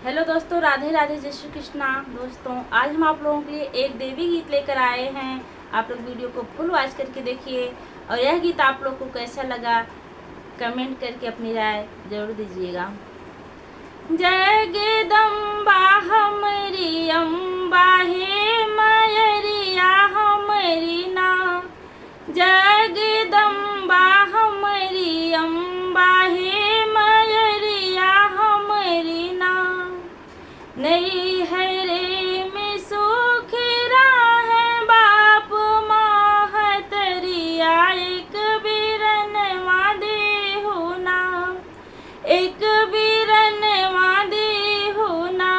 Hello दोस्तों, राधे राधे, जय श्री कृष्णा। दोस्तों, आज हम आप लोगों के लिए एक देवी गीत लेकर आए हैं। आप लोग वीडियो को फुल वॉच करके देखिए और यह गीत आप लोग को कैसा लगा कमेंट करके अपनी राय जरूर दीजिएगा। जगदम्बा हमरी अम्बा हे मयरिया हमरी ना, जगदम्बा हमरी अम्बा हे मयरिया हमरी ना। नैहरे में सुख राहे बाप महतरिया, एक बिरनवा देहु ना, एक बिरनवा देहु ना।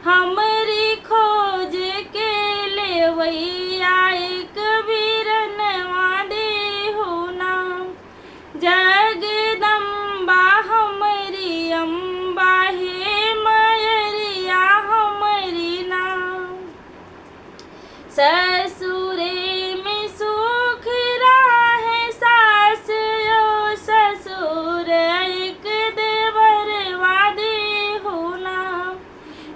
हमरी खोज के लेवैया, एक बिरनवा देहु ना। जगदम्बा हमरी अम्बा हे मयरिया हमरी ना। ससुरे में सुख राहे सास यो ससुर, एक देवरवा देहु ना,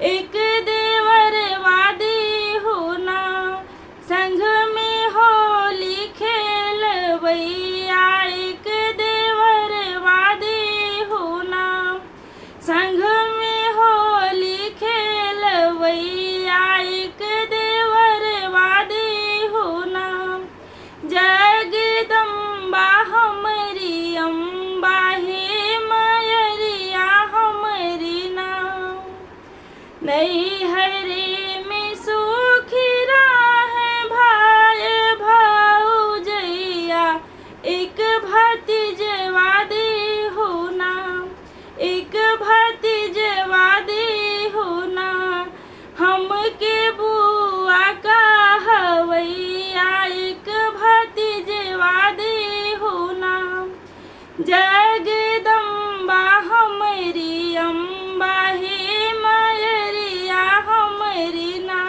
एक देवरवा देहु ना। संग में होली खेलवैया, एक देवरवा देहु ना। संग में होली खेलवैया, एक देवरवा देहु ना। जगदम्बा हमरी अम्बा हे मयरिया हमरी ना। नैहरे में सुख राहे भाई भौजैया, एक भतीजवा देहु ना, एक भतीजवा देहु ना। हमके बुआ कहवैया, एक भतीजवा देहु ना। जगदम्बा हमरी अम्बा हे मयरिया हमरी ना।